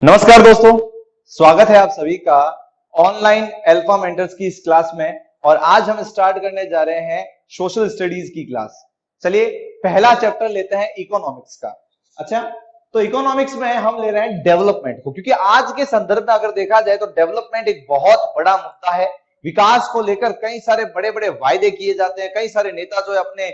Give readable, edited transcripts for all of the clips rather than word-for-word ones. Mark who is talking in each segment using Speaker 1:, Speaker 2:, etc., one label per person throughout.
Speaker 1: नमस्कार दोस्तों, स्वागत है आप सभी का ऑनलाइन अल्फा मेंटर्स की इस क्लास में। और आज हम स्टार्ट करने जा रहे हैं सोशल स्टडीज की क्लास। चलिए पहला चैप्टर लेते हैं इकोनॉमिक्स का। अच्छा, तो इकोनॉमिक्स में हम ले रहे हैं डेवलपमेंट को, क्योंकि आज के संदर्भ में अगर देखा जाए तो डेवलपमेंट एक बहुत बड़ा मुद्दा है। विकास को लेकर कई सारे बड़े बड़े वायदे किए जाते हैं, कई सारे नेता जो है अपने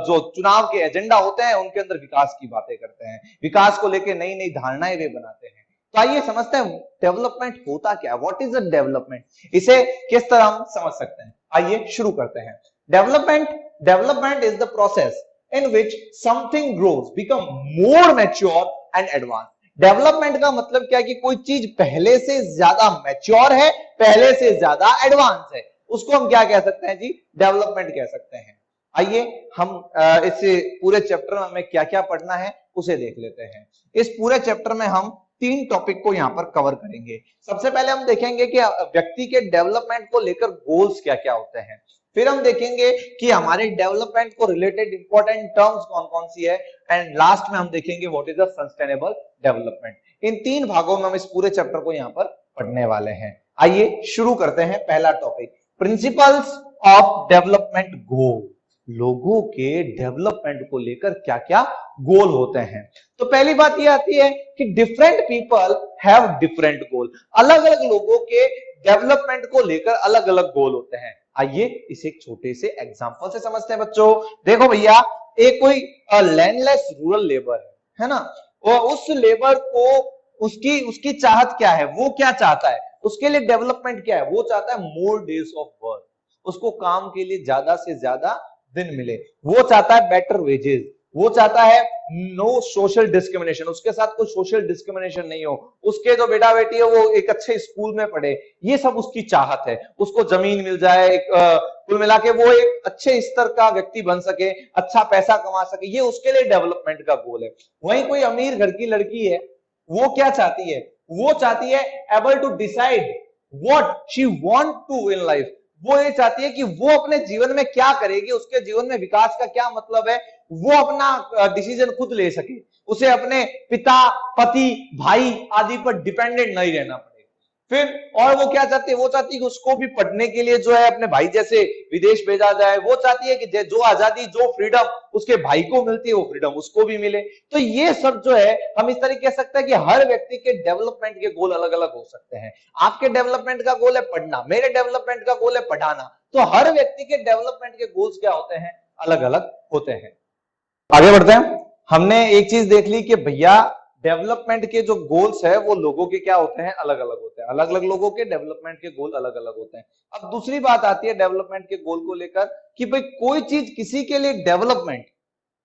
Speaker 1: जो चुनाव के एजेंडा होते हैं उनके अंदर विकास की बातें करते हैं, विकास को लेकर नई नई धारणाएं वे बनाते हैं। तो आइए समझते हैं डेवलपमेंट होता क्या है, व्हाट इज अ डेवलपमेंट, इसे किस तरह हम समझ सकते हैं। आइए शुरू करते हैं। Development is the process in which something grows, become more mature and advance. Development का मतलब क्या है कि कोई चीज पहले से ज्यादा मैच्योर है, पहले से ज्यादा एडवांस है, उसको हम क्या कह सकते हैं जी, डेवलपमेंट कह सकते हैं। आइए हम इस पूरे चैप्टर में हमें क्या क्या पढ़ना है उसे देख लेते हैं। इस पूरे चैप्टर में हम 3 टॉपिक को यहां पर कवर करेंगे। सबसे पहले हम देखेंगे कि व्यक्ति के डेवलपमेंट को लेकर गोल्स क्या क्या होते हैं। फिर हम देखेंगे कि हमारे डेवलपमेंट को रिलेटेड इंपॉर्टेंट टर्म्स कौन कौन सी है, एंड लास्ट में हम देखेंगे what is the sustainable development. In 3 भागों में हम इस पूरे चैप्टर को यहां पर पढ़ने वाले हैं। आइए शुरू करते हैं। पहला topic, principles of development goal. लोगों के डेवलपमेंट को लेकर क्या क्या गोल होते हैं। तो पहली बात यह आती है कि डिफरेंट पीपल हैव डिफरेंट गोल। अलग अलग लोगों के डेवलपमेंट को लेकर अलग अलग गोल होते हैं। आइए इसे एक छोटे से एग्जांपल से समझते हैं बच्चों। देखो भैया, एक कोई लैंडलेस रूरल लेबर है ना, वो उस लेबर को उसकी उसकी चाहत क्या है, वो क्या चाहता है, उसके लिए डेवलपमेंट क्या है, वो चाहता है मोर डेज ऑफ वर्क, उसको काम के लिए ज्यादा से ज्यादा दिन मिले, वो चाहता है बेटर वेजेस, वो चाहता है नो सोशल डिस्क्रिमिनेशन, उसके साथ कोई सोशल डिस्क्रिमिनेशन नहीं हो, उसके जो बेटा बेटी है वो एक अच्छे स्कूल में पढ़े, ये सब उसकी चाहत है। उसको जमीन मिल जाए, कुल मिला के वो एक अच्छे स्तर का व्यक्ति बन सके, अच्छा पैसा कमा सके, ये उसके लिए डेवलपमेंट का गोल है। वहीं कोई अमीर घर की लड़की है, वो क्या चाहती है, वो चाहती है able to decide what she want to in life. वो ये चाहती है कि वो अपने जीवन में क्या करेगी, उसके जीवन में विकास का क्या मतलब है, वो अपना डिसीजन खुद ले सके, उसे अपने पिता, पति, भाई आदि पर डिपेंडेंट नहीं रहना पड़े। फिर और वो क्या चाहती है, वो चाहती है कि उसको भी पढ़ने के लिए जो है अपने भाई जैसे विदेश भेजा जाए। वो चाहती है कि जो आजादी, जो फ्रीडम उसके भाई को मिलती है वो फ्रीडम उसको भी मिले। तो ये सब जो है हम इस तरह कह सकते हैं कि हर व्यक्ति के डेवलपमेंट के गोल अलग अलग हो सकते हैं। आपके डेवलपमेंट का गोल है पढ़ना, मेरे डेवलपमेंट का गोल है पढ़ाना। तो हर व्यक्ति के डेवलपमेंट के गोल्स क्या होते हैं, अलग अलग होते हैं। आगे बढ़ते हैं। हमने एक चीज देख ली कि भैया डेवलपमेंट के जो गोल्स है वो लोगों के क्या होते हैं, अलग अलग होते हैं। अलग अलग लोगों के डेवलपमेंट के गोल अलग अलग होते हैं। अब दूसरी बात आती है डेवलपमेंट के गोल को लेकर कि भाई कोई चीज किसी के लिए डेवलपमेंट,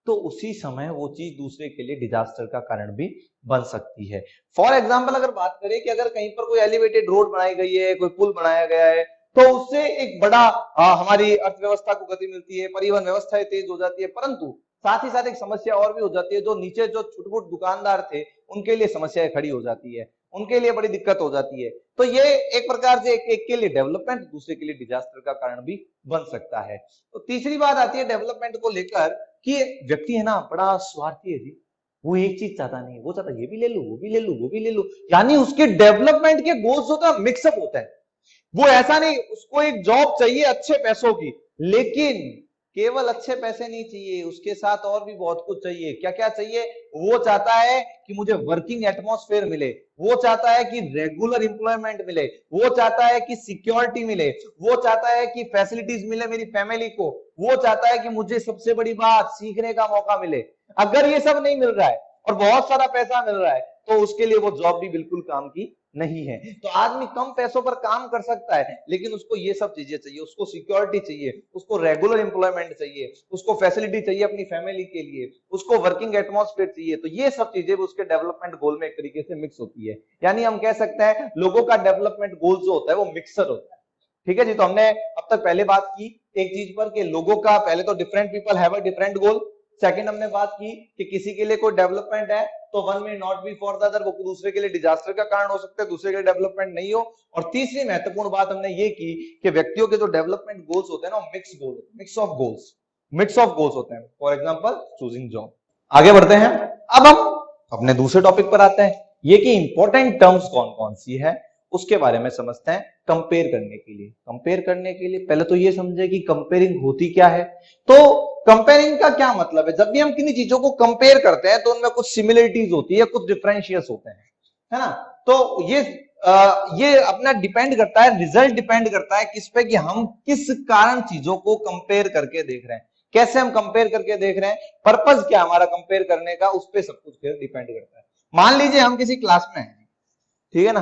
Speaker 1: तो उसी समय वो चीज दूसरे के लिए डिजास्टर का कारण भी बन सकती है। फॉर एग्जाम्पल अगर बात करें कि अगर कहीं पर कोई एलिवेटेड रोड बनाई गई है, कोई पुल बनाया गया है, तो उससे एक बड़ा हमारी अर्थव्यवस्था को गति मिलती है, परिवहन व्यवस्था तेज हो जाती है, परंतु साथ ही साथ एक समस्या और भी हो जाती है। जो नीचे जो छोटे-मोटे दुकानदार थे उनके लिए समस्याएं खड़ी हो जाती है, उनके लिए बड़ी दिक्कत हो जाती है। तो ये एक प्रकार से एक के लिए डेवलपमेंट, दूसरे के लिए डिजास्टर का कारण भी बन सकता है। तो तीसरी बात आती है डेवलपमेंट को लेकर कि व्यक्ति है ना बड़ा स्वार्थी है जी, वो एक चीज चाहता नहीं, वो चाहता ये भी ले लूं, वो भी ले लूं, वो भी ले लूं। यानी उसके डेवलपमेंट के गोल्स होता है मिक्सअप होता है। वो ऐसा नहीं, उसको एक जॉब चाहिए अच्छे पैसों की, लेकिन केवल अच्छे पैसे नहीं चाहिए, उसके साथ और भी बहुत कुछ चाहिए। क्या क्या चाहिए, वो चाहता है कि मुझे वर्किंग एटमॉस्फेयर मिले, वो चाहता है कि रेगुलर एम्प्लॉयमेंट मिले, वो चाहता है कि सिक्योरिटी मिले, वो चाहता है कि फैसिलिटीज मिले मेरी फैमिली को, वो चाहता है कि मुझे सबसे बड़ी बात सीखने का मौका मिले। अगर ये सब नहीं मिल रहा है और बहुत सारा पैसा मिल रहा है तो उसके लिए वो जॉब भी बिल्कुल काम की नहीं है। तो आदमी कम पैसों पर काम कर सकता है, लेकिन उसको ये सब चीजें चाहिए, उसको सिक्योरिटी चाहिए, उसको रेगुलर एम्प्लॉयमेंट चाहिए, उसको फैसिलिटी चाहिए अपनी फैमिली के लिए, उसको वर्किंग एटमॉस्फेयर चाहिए। तो ये सब चीजें उसके डेवलपमेंट गोल में एक तरीके से मिक्स होती है। यानी हम कह सकते हैं लोगों का डेवलपमेंट गोल जो होता है वो मिक्सर होता है। ठीक है जी। तो हमने अब तक पहले बात की एक चीज पर कि लोगों का पहले तो different people have a different goal. Second हमने बात की कि किसी के लिए कोई डेवलपमेंट है तो वन में not be for the other, वो दूसरे के लिए डिजास्टर का कारण हो सकता है, दूसरे के लिए डेवलपमेंट नहीं हो। और तीसरी महत्वपूर्ण बात हमने ये की कि व्यक्तियों के जो डेवलपमेंट गोल्स होते हैं ना, mix goal, mix of goals होते हैं। For example choosing job. आगे बढ़ते हैं। अब हम अपने दूसरे टॉपिक पर आते हैं ये कि इंपॉर्टेंट टर्म्स कौन कौन सी है उसके बारे में समझते हैं। कंपेयर करने के लिए, कंपेयर करने के लिए पहले तो ये समझे कि कंपेयरिंग होती क्या है। तो कंपेयरिंग का क्या मतलब है, जब भी हम किन्हीं चीजों को कंपेयर करते हैं तो उनमें कुछ सिमिलरिटीज होती है, कुछ डिफरेंशियस होते हैं, है ना। तो ये अपना डिपेंड करता है, रिजल्ट डिपेंड करता है किस पे, कि हम किस कारण चीजों को कंपेयर करके देख रहे हैं, कैसे हम कंपेयर करके देख रहे हैं, पर्पस क्या हमारा कंपेयर करने का, उस पे सब कुछ डिपेंड करता है। मान लीजिए हम किसी क्लास में हैं, ठीक है ना,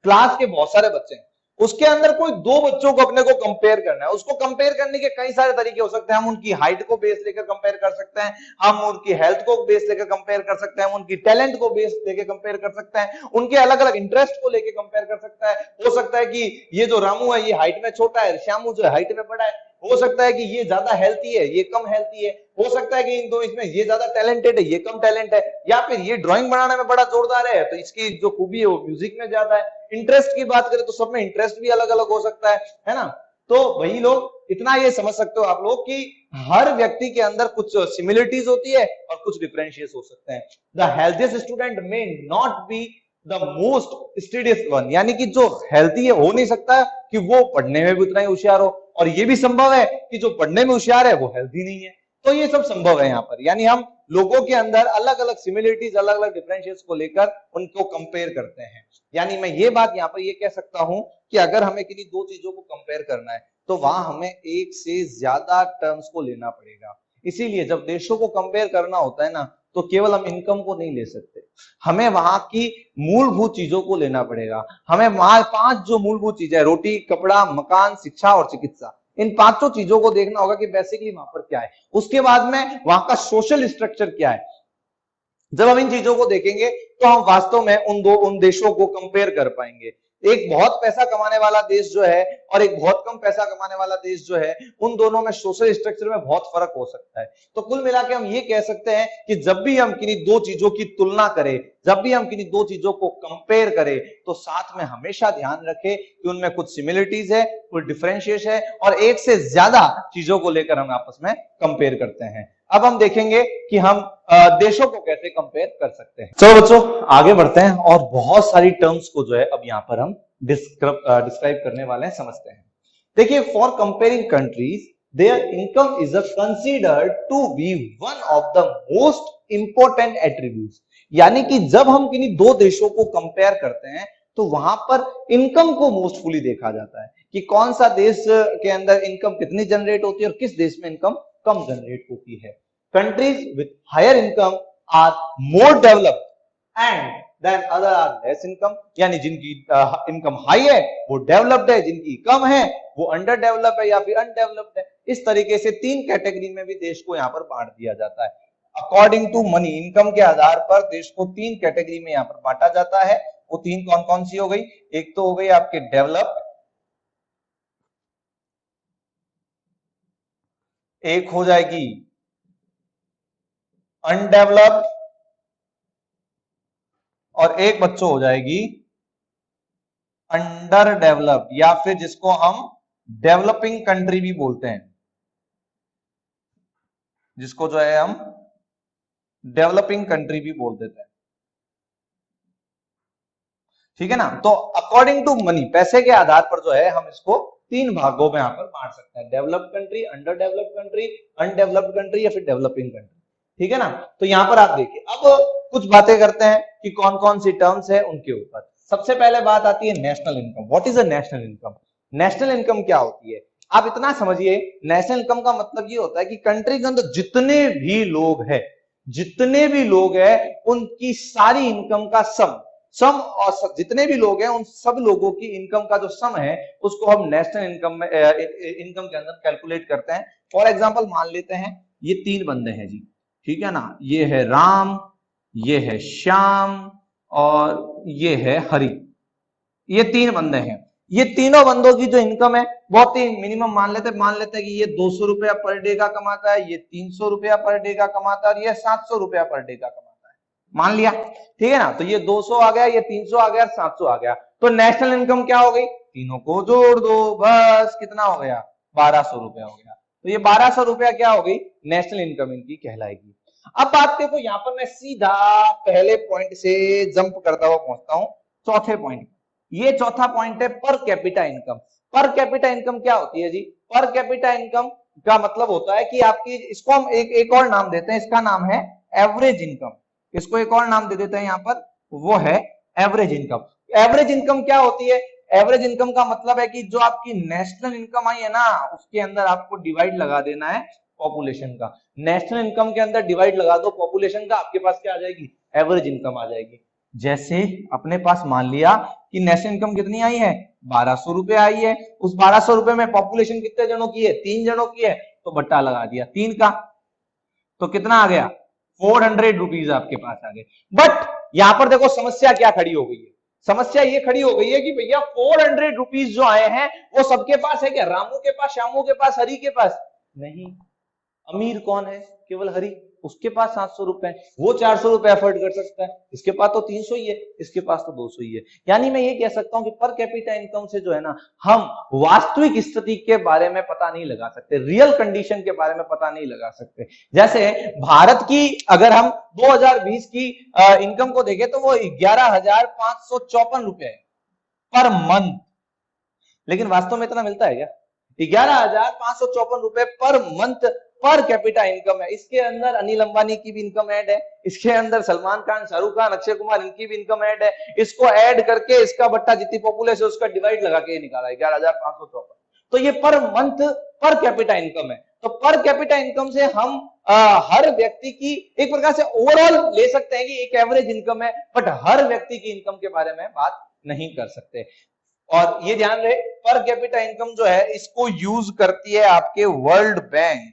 Speaker 1: क्लास के बहुत सारे बच्चे हैं, उसके अंदर कोई दो बच्चों को अपने को कंपेयर करना है। उसको कंपेयर करने के कई सारे तरीके हो सकते हैं। हम उनकी हाइट को बेस लेकर कंपेयर कर सकते हैं, हम उनकी हेल्थ को बेस लेकर कंपेयर कर सकते हैं, हम उनकी टैलेंट को बेस लेकर कंपेयर कर सकते हैं, उनके अलग अलग इंटरेस्ट को लेकर कंपेयर कर सकता है। हो सकता है कि ये जो रामू है ये हाइट में छोटा है, श्यामू जो है हाइट में बड़ा है। हो सकता है कि ये ज्यादा हेल्थी है, ये कम हेल्थी है। हो सकता है कि इन दो इसमें ये ज्यादा टैलेंटेड है, ये कम टैलेंट है। या फिर ये ड्राइंग बनाने में बड़ा जोरदार है तो इसकी जो खूबी है वो म्यूजिक में ज्यादा है। इंटरेस्ट की बात करें तो सब में इंटरेस्ट भी अलग अलग हो सकता है ना। तो वही लोग इतना ये समझ सकते हो आप लोग कि हर व्यक्ति के अंदर कुछ सिमिलरिटीज होती है और कुछ डिफरेंशियस हो सकते हैं। The healthiest student may not be the most studies one, यानी कि जो हेल्थी है हो नहीं सकता कि वो पढ़ने में भी उतना ही होशियार हो, और ये भी संभव है कि जो पढ़ने में होशियार है वो हेल्थी नहीं है। तो ये सब संभव है यहाँ पर, यानी हम लोगों के अंदर अलग अलग सिमिलरिटीज, अलग अलग डिफरेंशियस को लेकर उनको कंपेयर करते हैं। यानी मैं ये बात यहाँ पर ये कह सकता हूं कि अगर हमें किन्हीं दो चीजों को कंपेयर करना है तो वहां हमें एक से ज्यादा टर्म्स को लेना पड़ेगा। इसीलिए जब देशों को कंपेयर करना होता है ना, तो केवल हम इनकम को नहीं ले सकते, हमें वहां की मूलभूत चीजों को लेना पड़ेगा। हमें वहां पांच जो मूलभूत चीजें, रोटी, कपड़ा, मकान, शिक्षा और चिकित्सा, इन पांचों चीजों को देखना होगा कि बेसिकली वहां पर क्या है। उसके बाद में वहां का सोशल स्ट्रक्चर क्या है। जब हम इन चीजों को देखेंगे तो हम वास्तव में उन देशों को कंपेयर कर पाएंगे। एक बहुत पैसा कमाने वाला देश जो है और एक बहुत कम पैसा कमाने वाला देश जो है, उन दोनों में सोशल स्ट्रक्चर में बहुत फर्क हो सकता है। तो कुल मिला के हम ये कह सकते हैं कि जब भी हम किन्हीं दो चीजों की तुलना करें, जब भी हम किन्हीं दो चीजों को कंपेयर करें, तो साथ में हमेशा ध्यान रखें कि उनमें कुछ सिमिलरिटीज है, कुछ डिफरेंशिएशन है, और एक से ज्यादा चीजों को लेकर हम आपस में कंपेयर करते हैं। अब हम देखेंगे कि हम देशों को कैसे कंपेयर कर सकते हैं। चलो बच्चों आगे बढ़ते हैं और बहुत सारी टर्म्स को जो है अब यहां पर हम डिस्क्राइब करने वाले हैं, समझते हैं। देखिए, for comparing countries their income is considered to be one of the most important attributes. यानी कि जब हम किन्हीं दो देशों को कंपेयर करते हैं तो वहां पर इनकम को मोस्टफुली देखा जाता है कि कौन सा देश के अंदर इनकम कितनी जनरेट होती है और किस देश में इनकम कम जनरेट होती है। Countries with higher income are more developed and then other are less income, यानी जिनकी इनकम हाई है वो डेवलप्ड है, जिनकी कम है वो अंडर डेवलप है या फिर अनडेवलप्ड है। इस तरीके से तीन कैटेगरी में भी देश को यहाँ पर बांट दिया जाता है। अकॉर्डिंग टू मनी, इनकम के आधार पर देश को तीन कैटेगरी में यहाँ पर बांटा जाता है। वो तीन कौन कौन सी हो गई? एक तो हो गई आपके डेवलप्ड, एक हो जाएगी अनडेवलप्ड, और एक बच्चों हो जाएगी अंडर डेवलप्ड, या फिर जिसको हम डेवलपिंग कंट्री भी बोलते हैं, जिसको जो है हम डेवलपिंग कंट्री भी बोल देते हैं। ठीक है ना। तो अकॉर्डिंग टू मनी, पैसे के आधार पर जो है हम इसको तीन भागों में यहां पर बांट सकते हैं: developed country, under developed country, undeveloped country, या फिर डेवलपिंग कंट्री। ठीक है ना। तो यहां पर आप देखिए, अब कुछ बातें करते हैं कि कौन कौन सी टर्म्स है उनके ऊपर। सबसे पहले बात आती है national income. What is a national income? National income क्या होती है? आप इतना समझिए, नेशनल इनकम का मतलब ये होता है कि कंट्री के अंदर जितने भी लोग हैं, जितने भी लोग हैं उनकी सारी इनकम का सम और जितने भी लोग हैं उन सब लोगों की इनकम का जो सम है उसको हम नेशनल इनकम में इनकम के अंदर कैलकुलेट करते हैं। फॉर एग्जांपल मान लेते हैं ये तीन बंदे हैं जी, ठीक है ना, ये है राम, ये है श्याम और ये है हरि। ये तीन बंदे हैं। ये तीनों बंदों की जो इनकम है बहुत ही मिनिमम मान लेते हैं कि ये 200 रुपया पर डे का कमाता है, ये 300 रुपया पर डे का कमाता है और ये 700 रुपया पर डे का कमाता है, मान लिया। ठीक है ना। तो ये 200 आ गया, ये 300 आ गया, 700 आ गया। तो नेशनल इनकम क्या हो गई? तीनों को जोड़ दो, बस कितना हो गया? 1200 रुपया हो गया। तो ये 1200 रुपया क्या हो गई? नेशनल इनकम इनकी कहलाएगी। अब बात देखो, यहां पर मैं सीधा पहले पॉइंट से जंप करता हुआ पहुंचता हूं चौथे पॉइंट। ये चौथा पॉइंट है per capita income. Per capita income क्या होती है जी? पर कैपिटा इनकम का मतलब होता है कि आपकी, इसको हम एक और नाम देते हैं, इसका नाम है एवरेज इनकम। इसको एक और नाम दे देते हैं यहां पर, वो है एवरेज इनकम। एवरेज इनकम क्या होती है? एवरेज इनकम का मतलब है कि जो आपकी नेशनल इनकम आई है ना, उसके अंदर आपको डिवाइड लगा देना है पॉपुलेशन का। नेशनल इनकम के अंदर डिवाइड लगा दो पॉपुलेशन का, आपके पास क्या आ जाएगी? एवरेज इनकम आ जाएगी। जैसे अपने पास मान लिया कि नेशनल इनकम कितनी आई है? 1200 रुपए आई है। उस 1200 रुपए में पॉपुलेशन कितने जनों की है? 3 जनों की है, तो बट्टा लगा दिया 3 का, तो कितना आ गया? 400 रुपीज आपके पास आ गए। बट यहां पर देखो समस्या क्या खड़ी हो गई है। समस्या ये खड़ी हो गई है कि भैया 400 रुपीज जो आए हैं वो सबके पास है क्या? रामू के पास, श्यामू के पास, हरी के पास? नहीं। अमीर कौन है? केवल हरी। उसके पास 700 रुपए, वो 400 रुपए अफोर्ड कर सकता है। इसके पास तो 300 ही है, इसके पास तो 200 ही है। यानी मैं ये कह सकता हूं कि पर कैपिटा इनकम से जो है ना, हम वास्तविक स्थिति के बारे में पता नहीं लगा सकते, रियल कंडीशन के बारे में पता नहीं लगा सकते। जैसे भारत की अगर हम 2020 की इनकम को देखें तो वो 11,554 रुपए है पर मंथ। लेकिन वास्तव में इतना मिलता है क्या? 11,554 रुपए per month per capita income है। इसके अंदर अनिल अंबानी की भी इनकम ऐड है, इसके अंदर सलमान खान, शाहरुख खान, अक्षय कुमार, इनकी भी इनकम ऐड है। इसको ऐड करके इसका बट्टा जितनी पॉपुलेशन उसका डिवाइड लगा के निकाला है 11,554। तो ये per month per capita income है। तो पर कैपिटा इनकम से हम हर व्यक्ति की एक प्रकार से ओवरऑल ले सकते हैं कि एक एवरेज इनकम है, बट हर व्यक्ति की इनकम के बारे में बात नहीं कर सकते। और ये ध्यान रहे, पर कैपिटा इनकम जो है इसको यूज करती है आपके वर्ल्ड बैंक,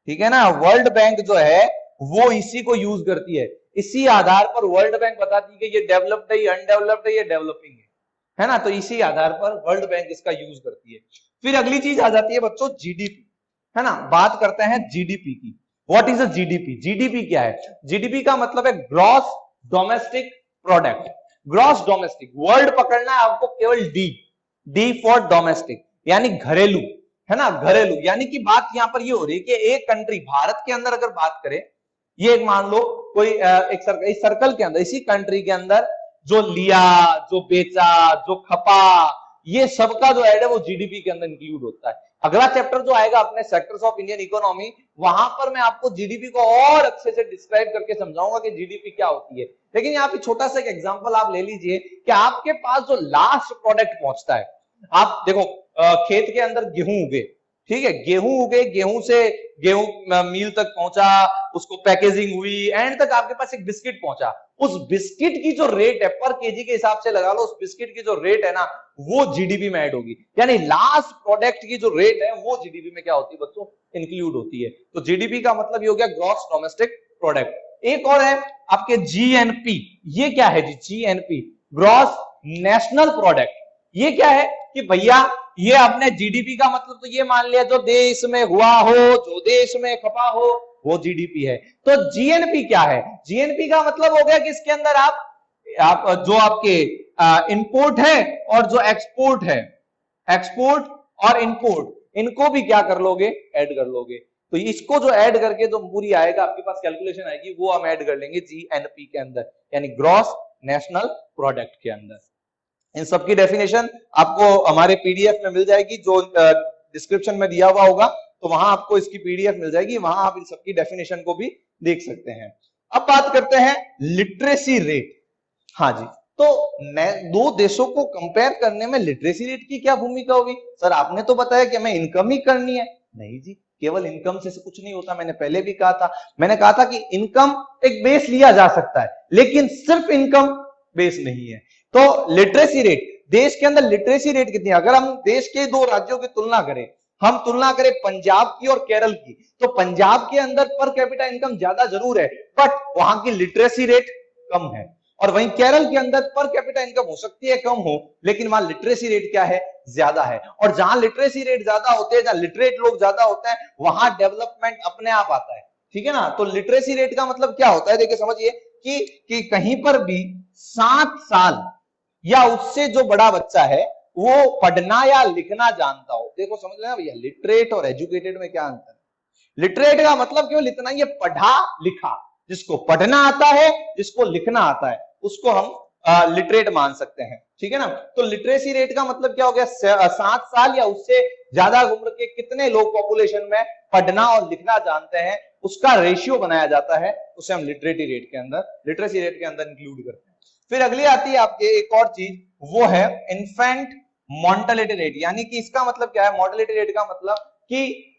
Speaker 1: ठीक है ना? वर्ल्ड बैंक जो है वो इसी को यूज करती है। इसी आधार पर वर्ल्ड बैंक बताती है कि ये डेवलप्ड है, ये अनडेवलप्ड है, ये डेवलपिंग है ना? तो इसी आधार पर वर्ल्ड बैंक इसका यूज करती है। फिर अगली चीज आ जाती है बच्चों जीडीपी, है ना? बात करते हैं जीडीपी की। What is a GDP? GDP क्या है? जीडीपी का मतलब है gross domestic product. Gross domestic, world पकड़ना है आपको केवल डी, डी फॉर डोमेस्टिक, यानी घरेलू, है ना? घरेलू, यानी कि बात यहां पर ये हो रही है कि एक कंट्री, भारत के अंदर अगर बात करें, ये एक मान लो कोई इस सर्कल के अंदर, इसी कंट्री के अंदर जो लिया, जो बेचा, जो खपा, ये सबका जो ऐड है वो जीडीपी के अंदर इंक्लूड होता है। अगला चैप्टर जो आएगा अपने सेक्टर्स ऑफ इंडियन इकोनॉमी, वहां पर मैं आपको जीडीपी को और अच्छे से डिस्क्राइब करके समझाऊंगा कि जीडीपी क्या होती है। लेकिन यहाँ पे छोटा सा एक एग्जांपल आप ले लीजिए कि आपके पास जो लास्ट प्रोडक्ट पहुंचता है, आप देखो खेत के अंदर गेहूं उगे, ठीक है? गेहूं उगे, गेहूं से गेहूं मिल तक पहुंचा, उसको पैकेजिंग हुई, एंड तक आपके पास एक बिस्किट पहुंचा। उस बिस्किट की जो रेट है पर केजी के हिसाब से लगा लो, उस बिस्किट की जो रेट है ना वो जीडीपी में ऐड होगी। यानी लास्ट प्रोडक्ट की जो रेट है वो जीडीपी में क्या होती है बच्चों? इंक्लूड होती है। तो जीडीपी का मतलब ये हो गया ग्रॉस डोमेस्टिक प्रोडक्ट। एक और है आपके जीएनपी। ये क्या है जी? GNP, gross national product. ये क्या है कि भैया ये अपने जीडीपी का मतलब तो ये मान लिया जो देश में हुआ हो, जो देश में खपा हो, वो जीडीपी है। तो जीएनपी क्या है? जीएनपी का मतलब हो गया कि इसके अंदर आप जो आपके इंपोर्ट है और जो एक्सपोर्ट है, एक्सपोर्ट और इंपोर्ट, इनको भी क्या कर लोगे? ऐड कर लोगे। तो इसको जो ऐड करके जो पूरी आएगा आपके पास कैलकुलेशन आएगी, वो हम ऐड कर लेंगे जीएनपी के अंदर, यानी ग्रॉस नेशनल प्रोडक्ट के अंदर। इन सबकी डेफिनेशन आपको हमारे पीडीएफ में मिल जाएगी, जो डिस्क्रिप्शन में दिया हुआ होगा, तो वहां आपको इसकी पीडीएफ मिल जाएगी, वहां आप इन सबकी डेफिनेशन को भी देख सकते हैं। अब बात करते हैं लिटरेसी रेट। हाँ जी, तो दो देशों को कंपेयर करने में लिटरेसी रेट की क्या भूमिका होगी? सर आपने तो बताया कि हमें इनकम ही करनी है। नहीं जी, केवल इनकम से कुछ नहीं होता। मैंने पहले भी कहा था, मैंने कहा था कि इनकम एक बेस लिया जा सकता है, लेकिन सिर्फ इनकम बेस नहीं है। तो लिटरेसी रेट, देश के अंदर लिटरेसी रेट कितनी है? अगर हम देश के दो राज्यों की तुलना करें, हम तुलना करें पंजाब की और केरल की, तो पंजाब के अंदर पर कैपिटा इनकम ज्यादा जरूर है, बट वहां की लिटरेसी रेट कम है। और वहीं केरल के अंदर पर कैपिटा इनकम हो सकती है कम हो, लेकिन वहां लिटरेसी रेट क्या है? ज्यादा है। और जहां लिटरेसी रेट ज्यादा होते हैं, जहां लिटरेट लोग ज्यादा होते हैं, वहां डेवलपमेंट अपने आप आता है, ठीक है ना? तो लिटरेसी रेट का मतलब क्या होता है? देखिए समझिए कि कहीं पर भी 7 साल या उससे जो बड़ा बच्चा है वो पढ़ना या लिखना जानता हो। देखो समझ लेना भैया, लिटरेट और एजुकेटेड में क्या अंतर है। लिटरेट का मतलब केवल इतना ही है, पढ़ा लिखा। जिसको पढ़ना आता है, जिसको लिखना आता है, उसको हम लिटरेट मान सकते हैं, ठीक है ना। तो लिटरेसी रेट का मतलब क्या हो गया, 7 साल या उससे ज्यादा उम्र के कितने लोग पॉपुलेशन में पढ़ना और लिखना जानते हैं, उसका रेशियो बनाया जाता है, उसे हम लिटरेसी रेट के अंदर इंक्लूड करते हैं। फिर अगली आती है आपके एक और चीज, वो है इन्फेंट मोर्टेलिटी रेट। यानी कि इसका मतलब क्या है, मोर्टेलिटी रेट का मतलब कि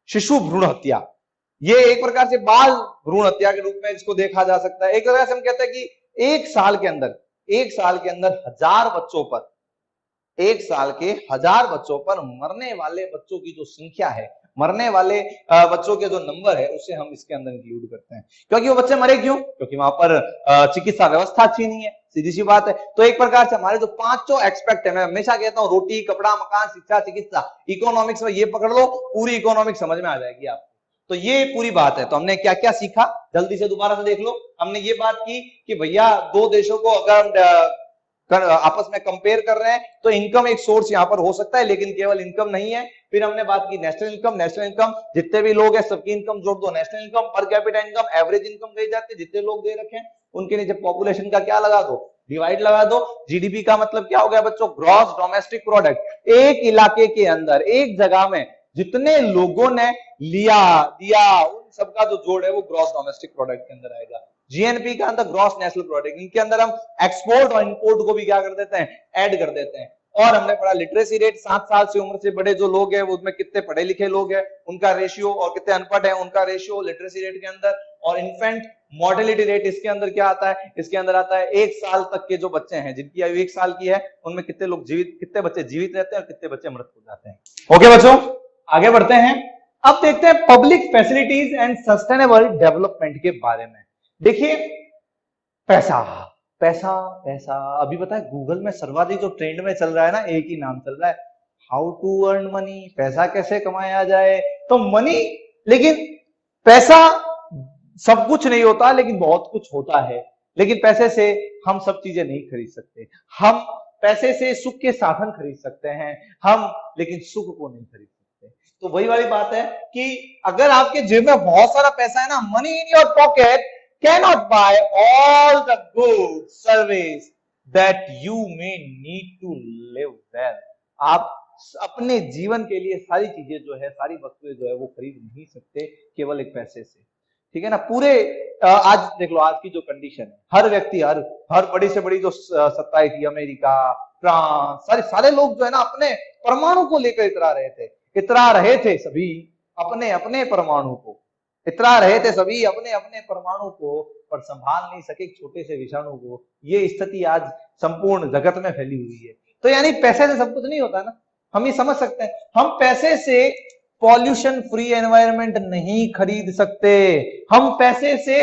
Speaker 1: शिशु भ्रूण हत्या। ये एक प्रकार से बाल भ्रूण हत्या के रूप में इसको देखा जा सकता है। एक तरह से हम कहते हैं कि एक साल के अंदर 1000 बच्चों पर, एक साल के 1000 बच्चों पर मरने वाले बच्चों की जो संख्या है, मरने वाले बच्चों के जो नंबर है, उसे हम इसके अंदर इंक्लूड करते हैं। क्योंकि वो बच्चे मरे क्यों, क्योंकि वहां पर चिकित्सा व्यवस्था अच्छी नहीं है, सीधी सी बात है। तो एक प्रकार से हमारे जो पांचों एक्सपेक्ट है, मैं हमेशा कहता हूं रोटी, कपड़ा, मकान, शिक्षा, चिकित्सा, इकोनॉमिक्स में ये पकड़ लो, पूरी इकोनॉमिक्स समझ में आ जाएगी आपको। तो ये पूरी बात है। तो हमने क्या क्या सीखा, जल्दी से दोबारा से देख लो। हमने ये बात की कि भैया दो देशों को अगर आपस में कंपेयर कर रहे हैं तो इनकम एक सोर्स यहां पर हो सकता है, लेकिन केवल इनकम नहीं है। फिर हमने बात की नेशनल इनकम, जितने भी लोग हैं सबकी इनकम जोड़ दो, national income, per capita income, average income कही जाती है, जितने लोग दे रखे हैं उनके नीचे पॉपुलेशन का क्या लगा दो, डिवाइड लगा दो। जीडीपी का मतलब क्या हो गया बच्चों, ग्रॉस डोमेस्टिक प्रोडक्ट। एक इलाके के अंदर, एक जगह में जितने लोगों ने लिया दिया, उन सबका जो जोड़ है वो ग्रॉस डोमेस्टिक प्रोडक्ट के अंदर आएगा। जीएनपी का अंदर ग्रॉस नेशनल प्रोडक्ट, इनके अंदर हम एक्सपोर्ट और इंपोर्ट को भी क्या कर देते हैं, ऐड कर देते हैं। और हमने पढ़ा लिटरेसी रेट, 7 साल से उम्र से बड़े जो लोग हैं उसमें कितने पढ़े लिखे लोग हैं उनका रेशियो, और कितने अनपढ़ हैं उनका रेशियो लिटरेसी रेट के अंदर। और इन्फेंट मोर्टेलिटी रेट, इसके अंदर क्या आता है, इसके अंदर आता है 1 साल तक के जो बच्चे हैं, जिनकी आयु 1 साल की है, उनमें कितने लोग जीवित, कितने बच्चे जीवित रहते हैं और कितने बच्चे मृत हो जाते हैं। ओके बच्चों, आगे बढ़ते हैं। अब देखते हैं public facilities and sustainable development के बारे में। देखिए पैसा पैसा पैसा, अभी पता है गूगल में सर्वाधिक जो ट्रेंड में चल रहा है ना, एक ही नाम चल रहा है, हाउ टू अर्न मनी, पैसा कैसे कमाया जाए। तो मनी, लेकिन पैसा सब कुछ नहीं होता, लेकिन बहुत कुछ होता है। लेकिन पैसे से हम सब चीजें नहीं खरीद सकते। हम पैसे से सुख के साधन खरीद सकते हैं हम, लेकिन सुख को नहीं खरीद सकते। तो वही वाली बात है कि अगर आपके जेब में बहुत सारा पैसा है ना, money in your pocket cannot buy all the goods service that you may need to live well। आप अपने जीवन के लिए सारी चीजें जो है, सारी वस्तुएं जो है वो खरीद नहीं सकते केवल एक पैसे से, ठीक है ना। पूरे आज देख लो, आज की जो कंडीशन है, हर व्यक्ति, हर बड़ी से बड़ी जो सत्ताएं थी, अमेरिका, फ्रांस, सारे लोग जो है ना अपने परमाणु को लेकर इतरा रहे थे सभी अपने अपने परमाणु को, इतरा रहे थे सभी अपने अपने परमाणु को, पर संभाल नहीं सके छोटे से विषाणु को। ये स्थिति आज संपूर्ण जगत में फैली हुई है। तो यानी पैसे से सब कुछ नहीं होता ना, हम ये समझ सकते हैं। हम पैसे से पॉल्यूशन फ्री एनवायरनमेंट नहीं खरीद सकते, हम पैसे से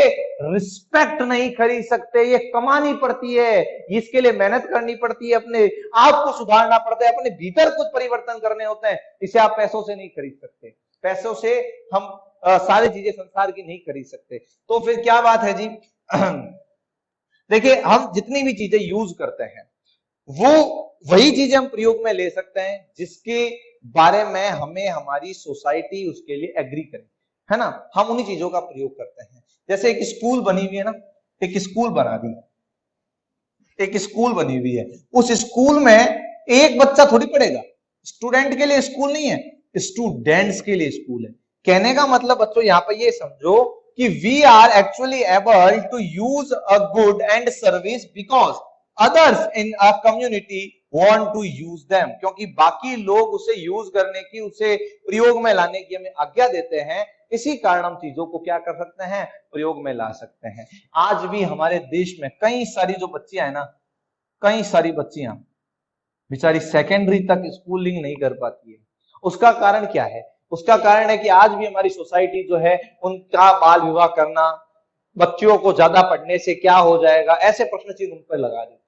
Speaker 1: रिस्पेक्ट नहीं खरीद सकते, ये कमानी पड़ती है, इसके लिए मेहनत करनी पड़ती है, अपने आप को सुधारना पड़ता है, अपने भीतर कुछ परिवर्तन करने होते हैं। इसे आप पैसों से नहीं खरीद सकते, पैसों से हम सारी चीजें संसार की नहीं खरीद सकते। तो फिर क्या बात है जी, देखिए हम जितनी भी चीजें यूज करते हैं वो वही चीजें हम प्रयोग में ले सकते हैं जिसके बारे में हमें हमारी सोसाइटी उसके लिए एग्री करे, है ना। हम उन्हीं चीजों का प्रयोग करते हैं। जैसे एक स्कूल बनी हुई है ना, एक स्कूल बना दी, एक स्कूल बनी हुई है, उस स्कूल में एक बच्चा थोड़ी पढ़ेगा, स्टूडेंट के लिए स्कूल नहीं है, स्टूडेंट्स के लिए स्कूल है। कहने का मतलब बच्चों यहां पर ये समझो कि we are actually able to use a good and service because others in a community want to use them, क्योंकि बाकी लोग उसे यूज करने की, उसे प्रयोग में लाने की हमें आज्ञा देते हैं। इसी कारण हम चीजों को क्या कर सकते हैं, प्रयोग में ला सकते हैं। आज भी हमारे देश में कई सारी जो बच्चियां है ना, कई सारी बच्चियां बेचारी सेकेंडरी तक स्कूलिंग नहीं कर पाती है। उसका कारण क्या है, उसका कारण है कि आज भी हमारी सोसाइटी जो है उनका बाल विवाह करना, बच्चियों को ज्यादा पढ़ने से क्या हो जाएगा, ऐसे प्रश्न चिन्ह उन पर लगा देती है।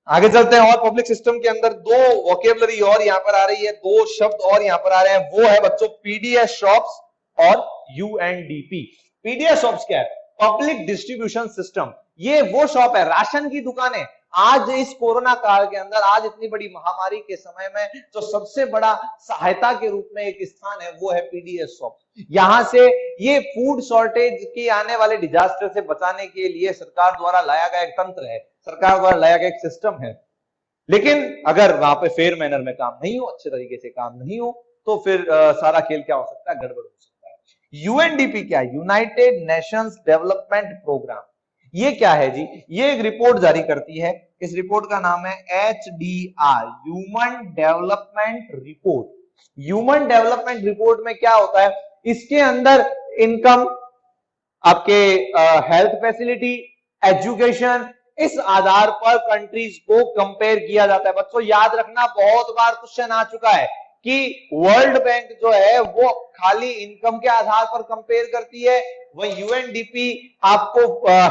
Speaker 1: आगे चलते हैं। और पब्लिक सिस्टम के अंदर दो वोकेबलरी और यहां पर आ रही है, दो शब्द और यहां पर आ रहे हैं, वो है बच्चों पीडीएस शॉप्स और यूएनडीपी। पीडीएस शॉप्स क्या है, पब्लिक डिस्ट्रीब्यूशन सिस्टम। ये वो शॉप है, राशन की दुकानें, आज इस कोरोना काल के अंदर, आज इतनी बड़ी महामारी के समय में जो सबसे बड़ा सहायता के रूप में एक स्थान है वो है पीडीएस शॉप। यहां से ये फूड शॉर्टेज की आने वाले डिजास्टर से बचाने के लिए सरकार द्वारा लाया गया एक तंत्र है, सरकार द्वारा लाया गया एक सिस्टम है। लेकिन अगर वहां पे फेयर मैनर में काम नहीं हो, अच्छे तरीके से काम नहीं हो, तो फिर सारा खेल क्या हो सकता है, गड़बड़ हो सकता है। यूएनडीपी क्या है? United Nations Development Programme. ये क्या है जी? ये एक रिपोर्ट जारी करती है। इस रिपोर्ट का नाम है HDR, human development report. Human development report में क्या होता है? इसके अंदर इनकम, आपके हेल्थ फैसिलिटी, एजुकेशन, इस आधार पर कंट्रीज को कंपेयर किया जाता है। बच्चों याद रखना, बहुत बार क्वेश्चन आ चुका है कि वर्ल्ड बैंक जो है वो खाली इनकम के आधार पर कंपेयर करती है, वही यूएनडीपी आपको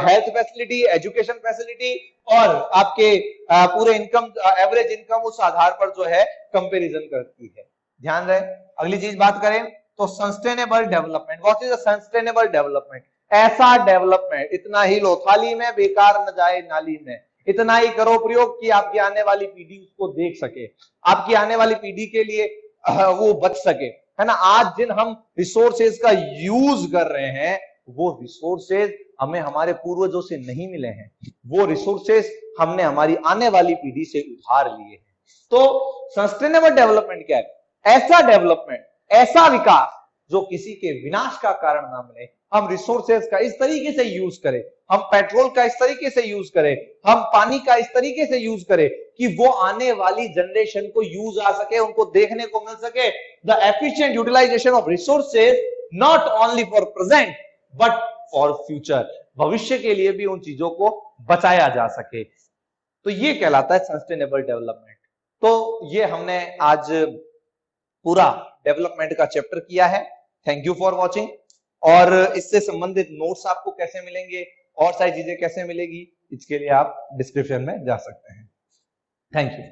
Speaker 1: हेल्थ फैसिलिटी, एजुकेशन फैसिलिटी और आपके पूरे इनकम, एवरेज इनकम, उस आधार पर जो है कंपेरिजन करती है। ध्यान रहे। अगली चीज बात करें तो sustainable development. What is sustainable development? ऐसा डेवलपमेंट, इतना ही लो थाली में, बेकार न जाए नाली में, इतना ही करो प्रयोग कि आपकी आने वाली पीढ़ी उसको देख सके, आपकी आने वाली पीढ़ी के लिए वो बच सके, है ना। आज जिन हम रिसोर्सेज का यूज कर रहे हैं, वो रिसोर्सेज हमें हमारे पूर्वजों से नहीं मिले हैं, वो रिसोर्सेज हमने हमारी आने वाली पीढ़ी से उधार लिए हैं। तो सस्टेनेबल डेवलपमेंट क्या है? ऐसा डेवलपमेंट, ऐसा विकास जो किसी के विनाश का कारण ना बने। हम रिसोर्सेज का इस तरीके से यूज करें, हम पेट्रोल का इस तरीके से यूज करें, हम पानी का इस तरीके से यूज करें कि वो आने वाली जनरेशन को यूज आ सके, उनको देखने को मिल सके। The efficient utilisation of resources not only for present but for future. भविष्य के लिए भी उन चीजों को बचाया जा सके। तो ये कहलाता है सस्टेनेबल डेवलपमेंट। तो ये हमने आज पूरा डेवलपमेंट का चैप्टर किया है। Thank you for watching. और इससे संबंधित नोट्स आपको कैसे मिलेंगे और सारी चीजें कैसे मिलेगी, इसके लिए आप डिस्क्रिप्शन में जा सकते हैं। Thank you.